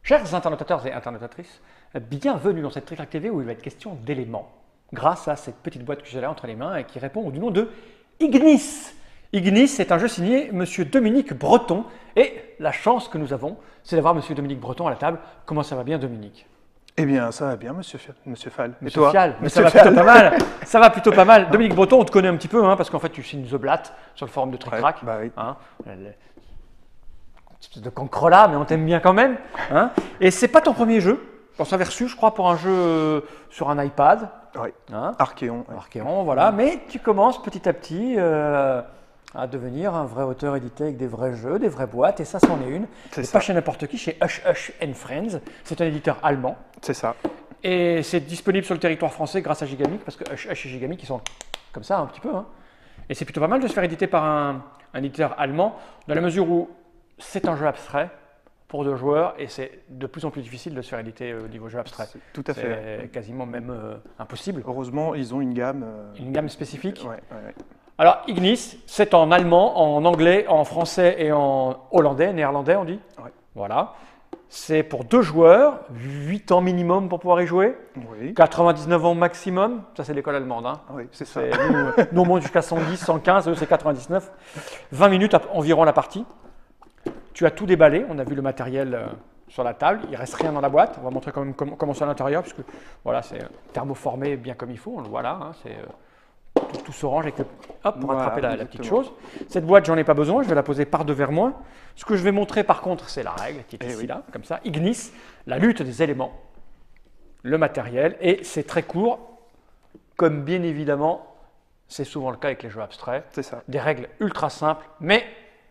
Chers internautateurs et internautatrices, bienvenue dans cette Trick TV où il va être question d'éléments, grâce à cette petite boîte que j'ai là entre les mains et qui répond du nom de Ignis. Ignis est un jeu signé Monsieur Dominique Breton et la chance que nous avons, c'est d'avoir Monsieur Dominique Breton à la table. Comment ça va bien, Dominique? Eh bien, ça va bien, monsieur Fall. Et Monsieur toi? Fial, mais ça Monsieur va Fial. plutôt pas mal. Ça va plutôt pas mal. Dominique Breton, on te connaît un petit peu, hein, parce qu'en fait, tu signes The Blatt sur le forum de Trick Ouais, Track. bah oui. Hein, de cancre-là, mais on t'aime bien quand même. Hein. Et c'est pas ton premier jeu. On s'avait reçu, je crois, pour un jeu sur un iPad. Oui, Hein, Archéon. Ouais. Archéon, voilà. Mais tu commences petit à petit à devenir un vrai auteur édité avec des vrais jeux, des vraies boîtes, et ça, c'en est une. C'est Et ça. pas chez n'importe qui, chez Hush Hush and Friends. C'est un éditeur allemand. C'est ça. Et c'est disponible sur le territoire français grâce à Gigamic, parce que Hush Hush et Gigamic, ils sont comme ça un petit peu. Hein. Et c'est plutôt pas mal de se faire éditer par un éditeur allemand, dans la mesure où c'est un jeu abstrait pour 2 joueurs, et c'est de plus en plus difficile de se faire éditer au niveau jeu abstrait. C'est tout à fait. C'est quasiment même impossible. Heureusement, ils ont une gamme. Une gamme spécifique. Ouais. Alors, Ignis, c'est en allemand, en anglais, en français et en hollandais, néerlandais, on dit. Ouais. Voilà. C'est pour 2 joueurs, 8 ans minimum pour pouvoir y jouer, Oui. 99 ans maximum. Ça, c'est l'école allemande. Hein. Oui, c'est ça. Nous, on monte jusqu'à 110, 115, eux, c'est 99. 20 minutes environ la partie. Tu as tout déballé. On a vu le matériel sur la table. Il ne reste rien dans la boîte. On va montrer quand même comment c'est à l'intérieur, puisque voilà, c'est thermoformé bien comme il faut. On le voit là. Hein, c'est tout s'orange avec le, hop, pour Voilà, attraper la petite exactement. chose. Cette boîte, j'en ai pas besoin. Je vais la poser par devers moi. Ce que je vais montrer, par contre, c'est la règle qui est ici, oui. là, comme ça. Ignis, la lutte des éléments, le matériel, et c'est très court, comme bien évidemment, c'est souvent le cas avec les jeux abstraits. C'est ça. Des règles ultra simples, mais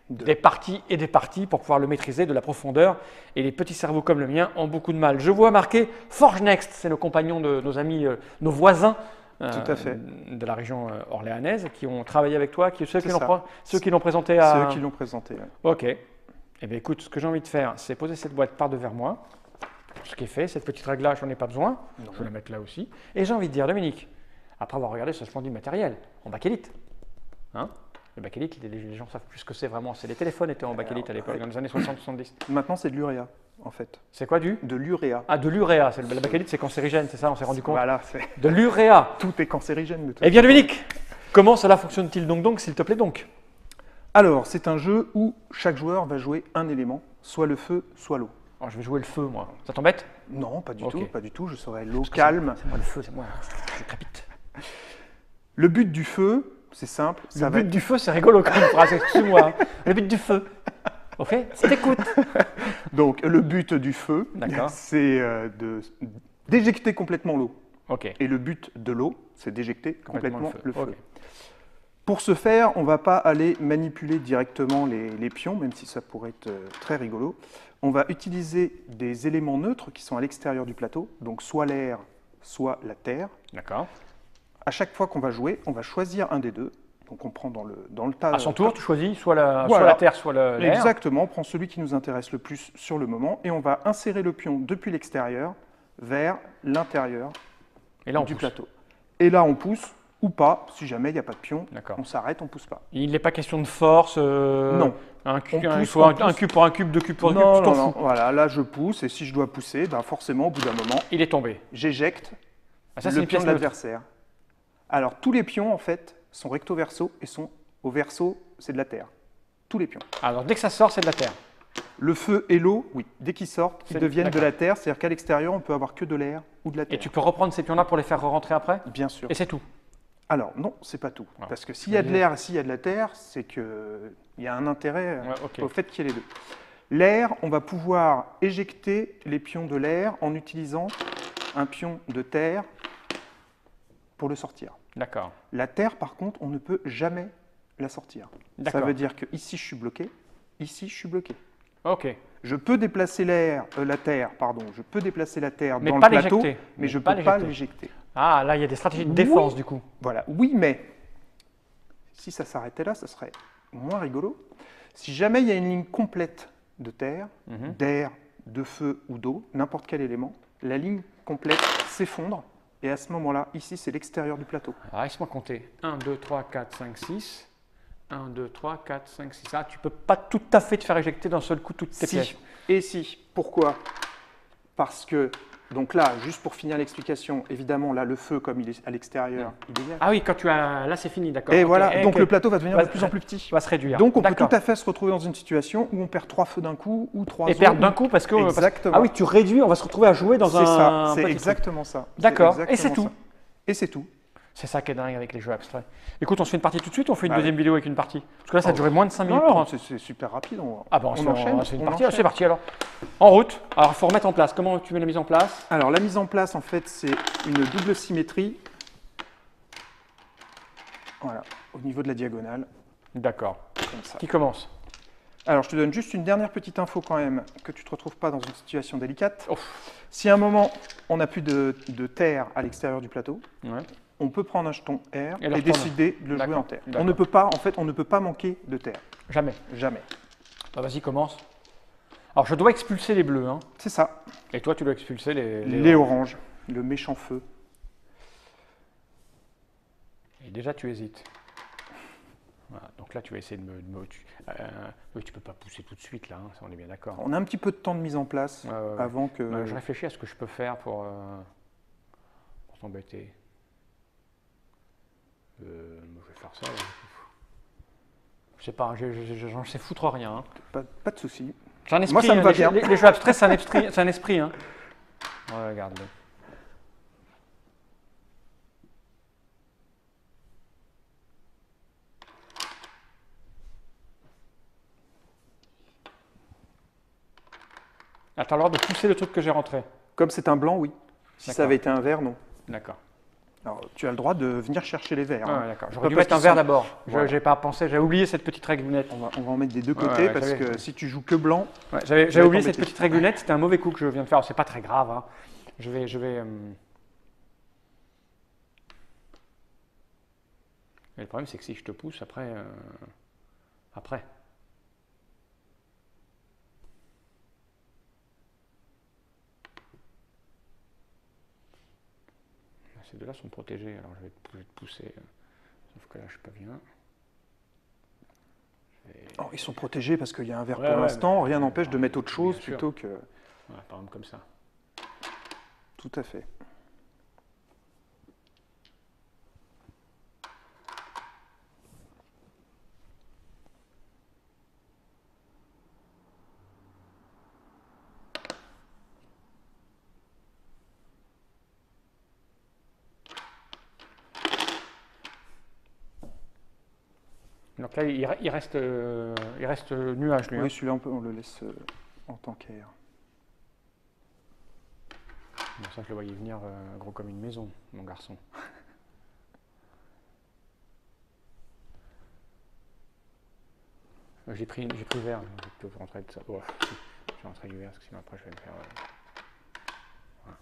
Deux. des parties et des parties pour pouvoir le maîtriser, de la profondeur. Et les petits cerveaux comme le mien ont beaucoup de mal. Je vois marqué Forge Next, c'est nos compagnons de nos amis, nos voisins Tout à fait. de la région orléanaise qui ont travaillé avec toi, ceux qui C'est ça. l'ont présenté à. C'est eux qui l'ont présenté. Ouais. Ok. Eh bien écoute, ce que j'ai envie de faire, c'est poser cette boîte par devers moi. Ce qui est fait, cette petite règle-là, j'en ai pas besoin. Non. Je vais la mettre là aussi. Et j'ai envie de dire, Dominique, après avoir regardé ce splendide matériel, en bakélite, hein, le bakélite, les gens savent plus ce que c'est vraiment. C'est les téléphones étaient en bakélite à l'époque, dans les années 60-70. Maintenant, c'est de l'uréa, en fait. C'est quoi du De l'uréa. Ah, de l'uréa. La bakélite, c'est cancérigène, c'est ça, on s'est rendu compte. Voilà, De l'uréa. tout est cancérigène de toute Eh bien, façon. Dominique, comment cela fonctionne-t-il donc, s'il te plaît donc? Alors, c'est un jeu où chaque joueur va jouer un élément, soit le feu, soit l'eau. Oh, je vais jouer le feu, moi. Ça t'embête? Non, pas du Ok. tout, pas du tout. Je serai l'eau calme. C'est moi le feu, c'est moi. Je crépite. Le but du feu, c'est simple. Le Ça va but du feu, c'est rigolo comme phrase, excuse-moi. Hein. Le but du feu. Ok, t'écoutes. Donc, le but du feu, D'accord. c'est d'éjecter complètement l'eau. Ok. Et le but de l'eau, c'est d'éjecter complètement le feu. Ok. Pour ce faire, on ne va pas aller manipuler directement les pions, même si ça pourrait être très rigolo. On va utiliser des éléments neutres qui sont à l'extérieur du plateau, donc soit l'air, soit la terre. D'accord. À chaque fois qu'on va jouer, on va choisir un des deux. Donc on prend dans le tas. À son tour, tu choisis soit la Voilà. terre, soit l'air. Exactement, on prend celui qui nous intéresse le plus sur le moment et on va insérer le pion depuis l'extérieur vers l'intérieur Et là, on du pousse. plateau. Et là, on pousse ou pas. Si jamais il n'y a pas de pion, D'accord. on s'arrête, on pousse pas. Il n'est pas question de force. Non. Un cube, On il pousse, faut on un pousse. cube pour un cube, 2 cubes pour un cube, Non, tu t'en non, non. fous. Voilà, là je pousse et si je dois pousser, ben forcément, au bout d'un moment, Il est tombé. j'éjecte Ah, ça, c'est le une pion pièce de neutre. l'adversaire. Alors tous les pions en fait sont recto verso et sont au verso, c'est de la terre. Tous les pions. Alors, dès que ça sort, c'est de la terre. Le feu et l'eau, oui, dès qu'ils sortent, ils C'est- deviennent de d'accord. la terre, c'est-à-dire qu'à l'extérieur, on peut avoir que de l'air ou de la terre. Et tu peux reprendre ces pions-là pour les faire rentrer après. Bien sûr. Et c'est tout. Alors non, c'est pas tout. Ah. Parce que s'il y a de l'air et s'il y a de la terre, c'est qu'il y a un intérêt Ouais, ok. au fait qu'il y ait les deux. L'air, on va pouvoir éjecter les pions de l'air en utilisant un pion de terre pour le sortir. D'accord. La terre, par contre, on ne peut jamais la sortir. Ça D'accord. veut dire que ici je suis bloqué, ici je suis bloqué. Ok. Je peux déplacer la terre, pardon, je peux déplacer la terre Mais dans pas le plateau, l'éjecter. mais je ne Pas peux pas l'éjecter. l'éjecter. Ah, là, il y a des stratégies de Oui. défense, du coup. Voilà, oui, mais si ça s'arrêtait là, ça serait moins rigolo. Si jamais il y a une ligne complète de terre, Mhm. d'air, de feu ou d'eau, n'importe quel élément, la ligne complète s'effondre. Et à ce moment-là, ici, c'est l'extérieur du plateau. Alors, laisse-moi compter. 1, 2, 3, 4, 5, 6. 1, 2, 3, 4, 5, 6. Ah, tu peux pas tout à fait te faire éjecter d'un seul coup toutes tes pièces. Si. Et si. Pourquoi? parce que, donc là, juste pour finir l'explication, évidemment, là, le feu, comme il est à l'extérieur, il dégage. Ah oui, quand tu as... Là, c'est fini, d'accord. Et Ok, voilà, donc ok. le plateau va devenir Va- de plus en plus petit. va se réduire. Donc on peut D'accord. tout à fait se retrouver dans une situation où on perd 3 feux d'un coup ou 3 Et perdre d'un coup parce que... Exactement. Ah oui, tu réduis, on va se retrouver à jouer dans C'est un... ça, c'est petit exactement ça. truc. D'accord, C'est et c'est exactement tout. ça. Et c'est tout. C'est ça qui est dingue avec les jeux abstraits. Écoute, on se fait une partie tout de suite ou on fait une Bah deuxième vidéo avec une partie? Parce que là, ça a Oh. duré moins de 5 minutes Non, 30. c'est super rapide. Ah bon, on enchaîne. c'est une on partie. enchaîne. C'est parti alors. En route. Alors, il faut remettre en place. Comment tu mets la mise en place? Alors la mise en place, en fait, c'est une double symétrie. Voilà, au niveau de la diagonale, D'accord. comme ça. Qui commence? Alors je te donne juste une dernière petite info quand même, que tu ne te retrouves pas dans une situation délicate. Ouf. Si à un moment, on n'a plus de terre à l'extérieur du plateau, Ouais. on peut prendre un jeton air Et et, le retourner. décider de le jouer D'accord, en terre. d'accord. On ne peut pas, en fait, on ne peut pas manquer de terre. Jamais. Jamais. Bah, vas-y, commence. Alors, je dois expulser les bleus. Hein. C'est ça. Et toi, tu dois expulser Les oranges, le méchant feu. Et déjà, tu hésites. Voilà. Donc là, tu vas essayer de me oui, tu peux pas pousser tout de suite, là. Hein, ça, on est bien d'accord. On a un petit peu de temps de mise en place Ouais. avant que... Ouais, je réfléchis à ce que je peux faire pour t'embêter. Je vais faire ça. Là. Je sais pas, j'en sais foutre rien. Hein. Pas de souci. C'est un esprit. Moi, ça me hein, va bien. les jeux abstraits, c'est un esprit. Hein. Ouais, regarde. Ah, t'as le droit de pousser le truc que j'ai rentré. Comme c'est un blanc, oui. Si ça D'accord. avait été un vert, non. D'accord. Alors, tu as le droit de venir chercher les verts. Ouais, hein. d'accord. Pas J'aurais dû parce mettre un qu'ils verre sont- d'abord. Voilà. J'ai pas pensé, j'avais oublié cette petite règle lunette. On va en mettre des deux Ouais, côtés ouais, parce j'avais- que si tu joues que blanc, Ouais, Je j'avais vais oublié t'embêter. cette petite règle lunette, c'était un mauvais coup que je viens de faire. C'est pas très grave. Hein. Je vais. Mais le problème, c'est que si je te pousse après. Ces deux-là sont protégés, alors je vais te pousser. Sauf que là, je suis pas bien. oh, ils sont protégés parce qu'il y a un vert Ouais, pour ouais, l'instant. mais- Rien n'empêche de mettre autre chose Bien sûr. plutôt que... Voilà, par exemple comme ça. Tout à fait. Donc là, il reste nuage, lui. Hein. Oui, celui-là, on le laisse en tant qu'air. Bon, ça, je le voyais venir gros comme une maison, mon garçon. J'ai pris vert, je vais plutôt rentrer de ça. Oh, je vais rentrer du vert, parce que sinon après je vais me faire... voilà.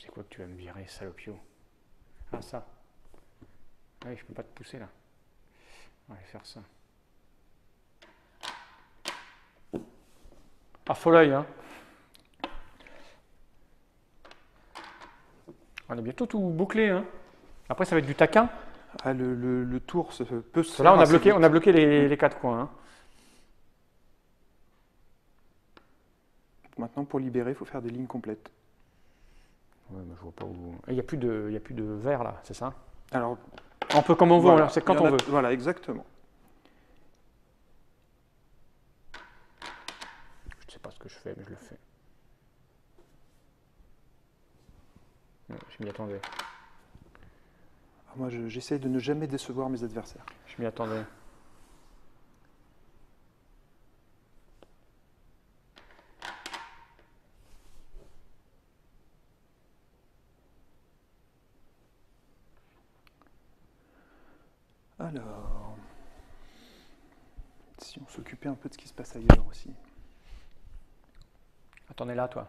C'est quoi que tu vas me virer, salopio? Ah, ça. Ah oui, je peux pas te pousser là. On va faire ça. Ah, faut l'œil, hein. On est bientôt tout bouclé, hein. Après, ça va être du taquin. Ah, le tour peut se Là, faire assez vite. on a bloqué les quatre coins. Hein. Maintenant, pour libérer, il faut faire des lignes complètes. Ouais, mais je vois pas où. Il n'y a plus de vert là, c'est ça? Alors, On peut comme on veut, voilà, c'est quand il y en on a- veut. Voilà, exactement. Je sais pas ce que je fais, mais je le fais. Ouais, je m'y attendais. Alors, moi, j'essaie de ne jamais décevoir mes adversaires. Je m'y attendais. Alors, si on s'occupait un peu de ce qui se passe ailleurs aussi. Ah, t'en es là, toi.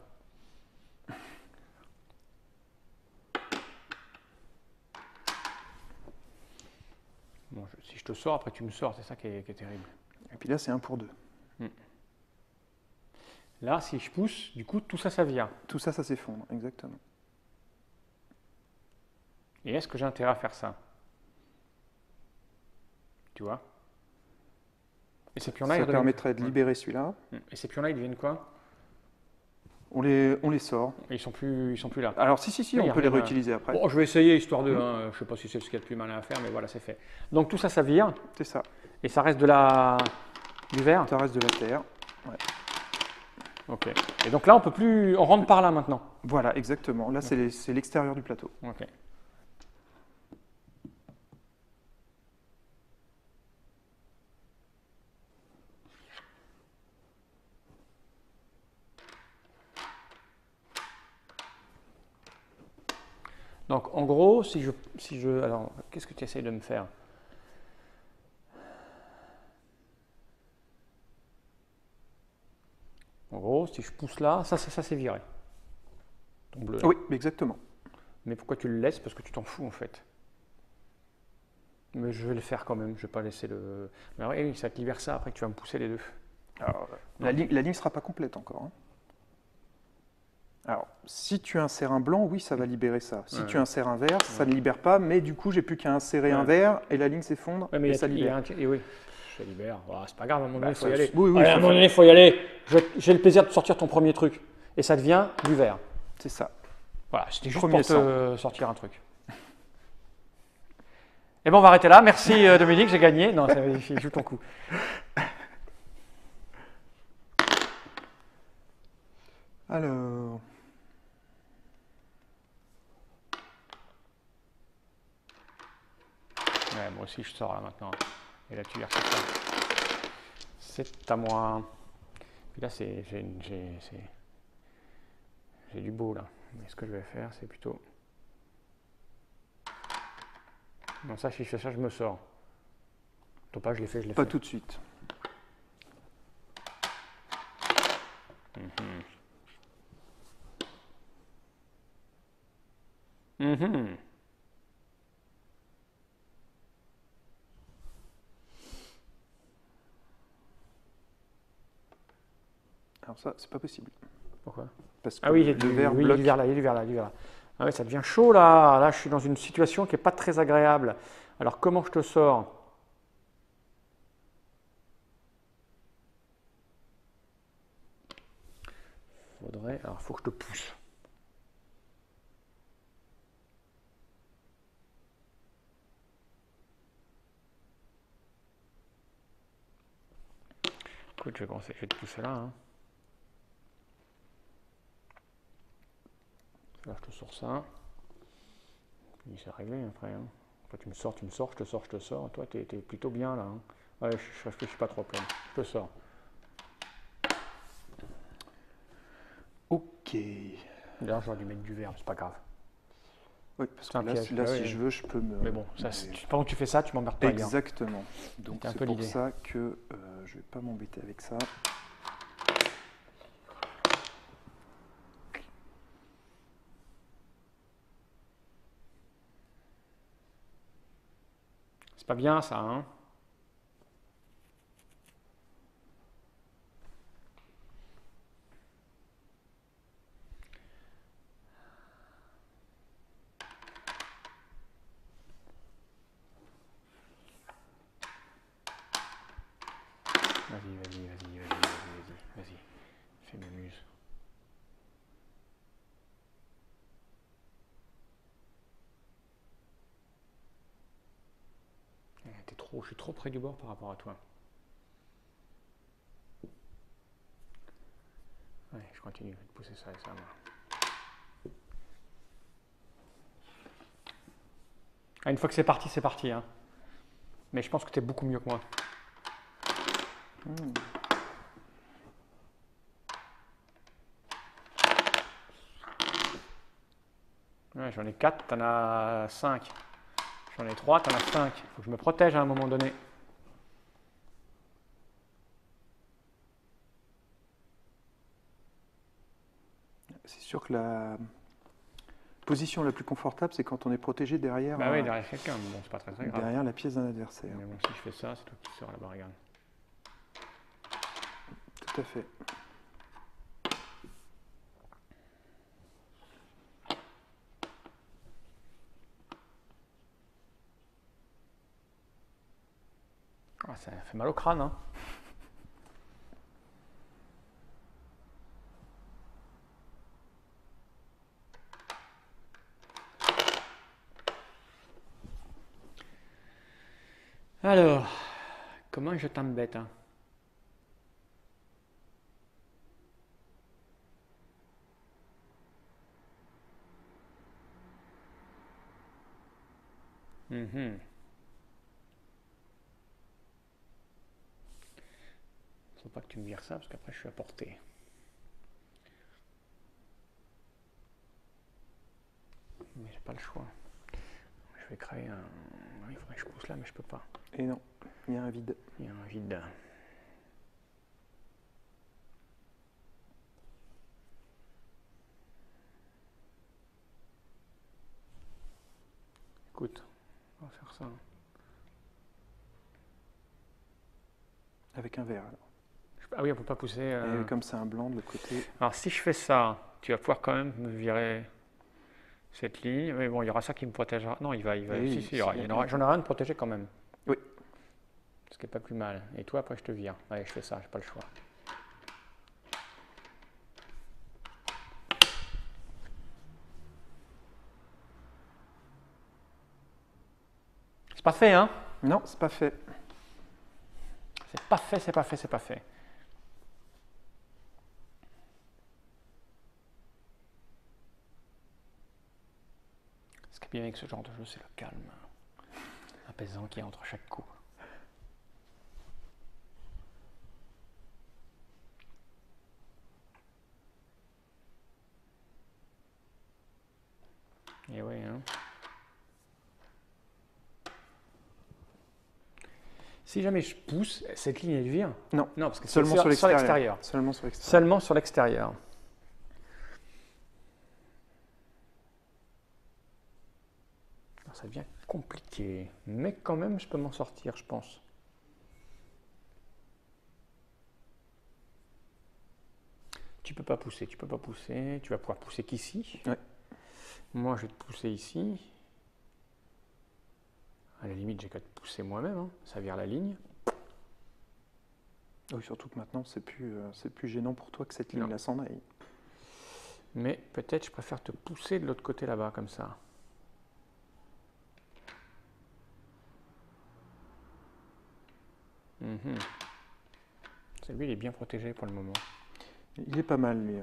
Bon, si je te sors, après tu me sors, c'est ça qui est terrible. Et puis là, c'est 1 pour 2. Là, si je pousse, du coup, tout ça, ça vient. Tout ça, ça s'effondre, exactement. Et est-ce que j'ai intérêt à faire ça? Tu vois? Et ces pions-là, Ça ils redeviennent- permettrait de libérer celui-là. Et ces pions-là, ils deviennent quoi? On les sort. Ils sont plus là. Alors si, Oui, on peut les rien à- réutiliser après. Bon, je vais essayer histoire de. Je ne sais pas si c'est ce qu'il y a de plus malin à faire, mais voilà, c'est fait. Donc tout ça, ça vire C'est ça. et ça reste du verre. Ça reste de la terre. Ok. Et donc là, on peut plus. On rentre par là maintenant. Voilà, exactement. Là, c'est l'extérieur du plateau. Ok. Donc en gros, si je, alors, qu'est-ce que tu essayes de me faire? En gros, si je pousse là, ça c'est viré. Ton bleu. Là. Oui, exactement. Mais pourquoi tu le laisses? Parce que tu t'en fous en fait. Mais je vais le faire quand même. Je vais pas laisser le. Mais oui, ça te libère ça. Après que tu vas me pousser les deux. Alors, la ligne ne sera pas complète encore. Hein. Alors, si tu insères un blanc, oui, ça va libérer ça. Si Ouais. tu insères un vert, ça ne libère pas, mais du coup, j'ai plus qu'à insérer un Ouais. vert et la ligne s'effondre Ouais, mais et ça il y libère. a et oui, ça libère. Voilà, c'est pas grave, à un moment donné, il faut ça- y aller. oui, oui, Allez, à faut un moment faire. donné, il faut y aller. J'ai le plaisir de sortir ton premier truc. Et ça devient du vert. C'est ça. Voilà, c'était juste Premier pour te sortir un truc. Et bon, on va arrêter là. Merci Dominique, j'ai gagné. Non, ça vérifie, joue ton coup. Alors, Ouais, moi aussi, je sors là maintenant. Et là, tu verses ça. C'est à moi. Puis là, j'ai du beau là. Mais ce que je vais faire, c'est plutôt. Non, ça, si je fais ça, je me sors. Topage, je l'ai fait, je l'ai pas fait. tout de suite. Mhm. Alors ça, c'est pas possible. Pourquoi? Parce que Ah oui, il y a le verre oui, il y a bloque. du verre là, il y a du verre là, il y a du verre là. Ah ouais, ça devient chaud là. Là, je suis dans une situation qui n'est pas très agréable. Alors, comment je te sors? Alors, il faut que je te pousse. Écoute, je vais te pousser là. Hein. Là, je te sors ça. Puis c'est réglé après. Hein. Toi, tu me sors, je te sors, je te sors. Toi, tu es plutôt bien là. Hein. Ouais, je réfléchis pas trop plein. Je te sors. Ok. D'ailleurs, j'aurais dû mettre du verre, mais c'est pas grave. Oui, parce C'est que un là, piège. là, Ah si oui. je veux, je peux me. Mais bon, pendant que tu fais ça, tu m'emmerdes pas. Bien. Exactement. Donc C'était un c'est peu pour l'idée. ça que je vais pas m'embêter avec ça. C'est pas bien ça, hein? Vas-y. Fais mes muses. Je suis trop près du bord par rapport à toi. Ouais, je continue, je vais te pousser ça et ça. Ah, une fois que c'est parti, c'est parti. Hein. Mais je pense que tu es beaucoup mieux que moi. Ouais, j'en ai 4, t'en as 5. J'en ai 3, t'en as 5. Il faut que je me protège à un moment donné. C'est sûr que la position la plus confortable, c'est quand on est protégé derrière, Bah oui, derrière quelqu'un, mais bon, c'est pas très grave. derrière la pièce d'un adversaire. Mais bon, si je fais ça, c'est toi qui sors là-bas, regarde. Tout à fait. Ah, ça fait mal au crâne, hein. Alors, comment je t'embête, hein? Faut pas que tu me vires ça parce qu'après je suis à portée. Mais j'ai pas le choix. Je vais créer un. Il faudrait que je pousse là, mais je peux pas. Et non, il y a un vide. Il y a un vide. Écoute, on va faire ça. Avec un verre alors. Ah oui, on peut pas pousser. Et comme c'est un blanc de l'autre côté. Alors si je fais ça, tu vas pouvoir quand même me virer cette ligne. Mais bon, il y aura ça qui me protégera. Non, il va. Oui, Si, j'en ai rien de protégé quand même. Oui. Ce qui n'est pas plus mal. Et toi, après, je te vire. Allez, je fais ça, j'ai pas le choix. C'est pas fait, hein? Non, c'est pas fait. C'est pas fait, c'est pas fait, c'est pas fait. Ce qui est bien avec ce genre de jeu, c'est le calme apaisant qu'il y a entre chaque coup. Et oui, hein. Si jamais je pousse, cette ligne elle vire? Non, non, parce que c'est seulement sur l'extérieur. Seulement sur l'extérieur. Seulement sur l'extérieur. Ça devient compliqué, mais quand même je peux m'en sortir, je pense. Tu peux pas pousser, tu peux pas pousser, tu vas pouvoir pousser qu'ici. Ouais. Moi je vais te pousser ici. À la limite j'ai qu'à te pousser moi-même, hein. Ça vire la ligne. Oui, surtout que maintenant c'est plus gênant pour toi que cette ligne-là s'en aille. Mais peut-être je préfère te pousser de l'autre côté là-bas, comme ça. Celui il est bien protégé pour le moment. Il est pas mal lui.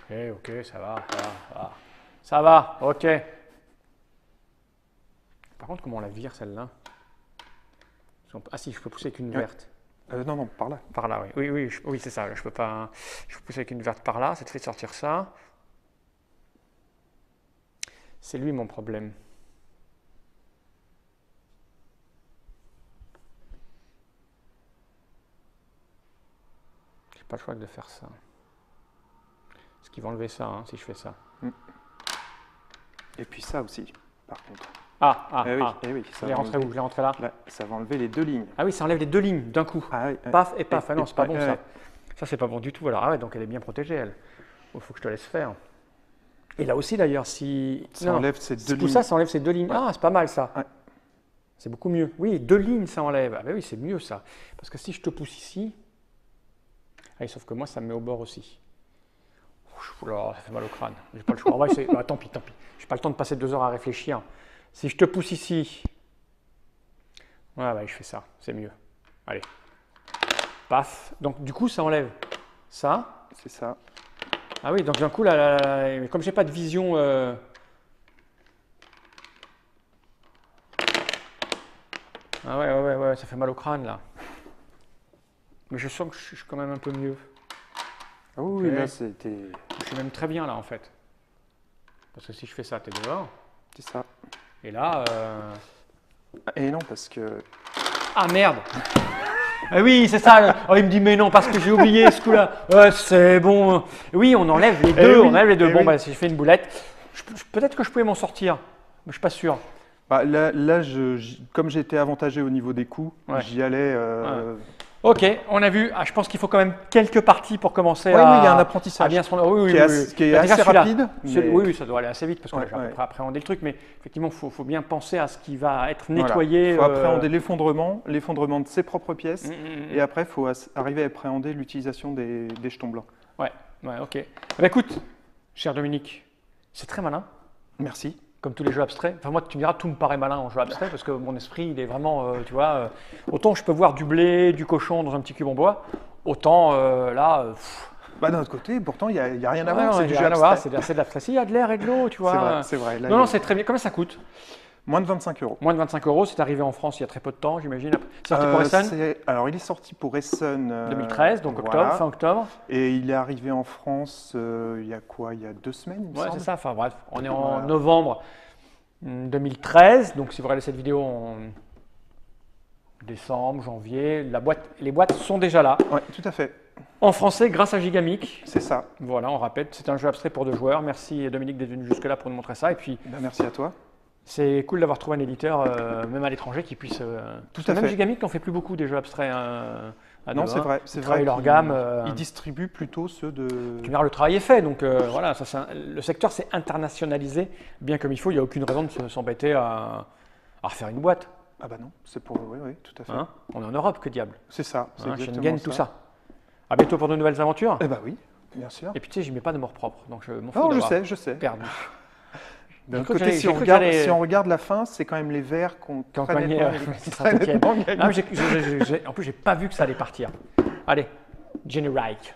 Ouais. Ok, ça va, ça va. Ça va, ok. Par contre, comment on la vire celle-là? Ah si, je peux pousser avec une verte. Non, par là. Par là, oui. Oui, c'est ça. Je peux pas. Je peux pousser avec une verte par là. Ça te fait sortir ça. C'est lui mon problème. J'ai pas le choix que de faire ça. Parce qu'il va enlever ça, hein, si je fais ça. Et puis ça aussi, par contre. Oui, ça je l'ai rentré où? Je l'ai rentré là. Ça va enlever les deux lignes. Ah oui, ça enlève les deux lignes d'un coup. Paf et paf. Ah non, c'est pas bon ça. Ça, c'est pas bon du tout. Alors, ah ouais, donc elle est bien protégée, elle. Il faut que je te laisse faire. Et là aussi, d'ailleurs, si. Ça enlève ces deux lignes. Ça enlève ces deux lignes. Ah, c'est pas mal ça. Ouais. C'est beaucoup mieux. Oui, deux lignes, ça enlève. Ah ben oui, c'est mieux ça. Parce que si je te pousse ici. Ah, sauf que moi, ça me met au bord aussi. Oula, ça fait mal au crâne. J'ai pas le choix. Tant pis. J'ai pas le temps de passer 2 heures à réfléchir. Si je te pousse ici. Ouais, je fais ça. C'est mieux. Allez. Paf. Donc, du coup, ça enlève ça. C'est ça. Ah oui, donc d'un coup, là, comme j'ai pas de vision. Ah ouais, ça fait mal au crâne là. Mais je sens que je suis quand même un peu mieux. Ah oui, okay. Là c'était. Je suis même très bien là en fait. Parce que si je fais ça, t'es dehors. C'est ça. Et là. Et non, parce que. Ah merde! Ah oui, c'est ça. Oh, il me dit mais non parce que j'ai oublié ce coup-là. C'est bon. Oui, on enlève les deux. On enlève les deux. Bon, si je fais une boulette, peut-être que je pouvais m'en sortir, mais je suis pas sûr. Bah, là comme j'étais avantagé au niveau des coups, j'y allais Ok, on a vu. Ah, je pense qu'il faut quand même quelques parties pour commencer Oui, à, il y a un à apprentissage bien se rendre. Oui, oui, qui est oui, assez, oui. qui est Bah, déjà, assez celui-là, rapide. mais- Oui, oui, ça doit aller assez vite parce qu'on Ouais, a déjà à peu ouais. près appréhendé le truc, mais effectivement, il faut bien penser à ce qui va être Voilà. nettoyé. Il faut appréhender l'effondrement de ses propres pièces, mm. et après, il faut arriver à appréhender l'utilisation des jetons blancs. Ouais, ok. Bah, écoute, cher Dominique, c'est très malin, Merci. comme tous les jeux abstraits. Enfin, moi, tu me diras, tout me paraît malin en jeu abstrait parce que mon esprit, il est vraiment, tu vois, autant je peux voir du blé, du cochon dans un petit cube en bois, autant là. Bah, d'un autre côté, pourtant, il n'y a rien à Ouais, voir, non, c'est il du y a jeu rien à voir, abstrait. c'est de l'abstrait. Si, il y a de l'air et de l'eau, tu vois. C'est vrai, c'est vrai. Là, Non, c'est très bien. Combien ça coûte? Moins de 25 euros. Moins de 25 euros, c'est arrivé en France il y a très peu de temps, j'imagine. C'est sorti pour Essen Alors, il est sorti pour Essen 2013, donc octobre, voilà. fin octobre. Et il est arrivé en France il y a quoi? Il y a 2 semaines, il me Ouais, semble. c'est ça. Enfin bref, on est en Voilà. novembre 2013, donc si vous regardez cette vidéo en décembre, janvier, les boîtes sont déjà là. Ouais, tout à fait. En français, grâce à Gigamic. C'est ça. Voilà, on rappelle, c'est un jeu abstrait pour 2 joueurs. Merci Dominique d'être venu jusque-là pour nous montrer ça. Et puis, Ben, merci à toi. c'est cool d'avoir trouvé un éditeur, même à l'étranger, qui puisse. Tout parce que à même fait. Gigamic n'en fait plus beaucoup des jeux abstraits à Non, deux, c'est hein. vrai. Ils C'est travaillent vrai. leur gamme. Ils distribuent plutôt ceux de. Tu me diras, le travail est fait, donc voilà, le secteur s'est internationalisé bien comme il faut. Il n'y a aucune raison de s'embêter à refaire une boîte. Ah bah non, c'est pour. Oui, oui, tout à fait. Hein, on est en Europe, que diable. C'est ça. C'est Hein, exactement Schengen, tout ça. À bientôt pour de nouvelles aventures. Eh bah oui, bien sûr. Et puis tu sais, j'y mets pas de mort propre, donc je m'en fous Non, je d'avoir je sais. perdu. D'un cru que côté, j'allais- si on, j'ai cru que regarde, j'allais- si on regarde la fin, c'est quand même les Verts qu'on Quand très gagné, nettement- Saint-Étienne. très nettement gagné. Ah, mais en plus, j'ai pas vu que ça allait partir. Allez, Jenny Reich.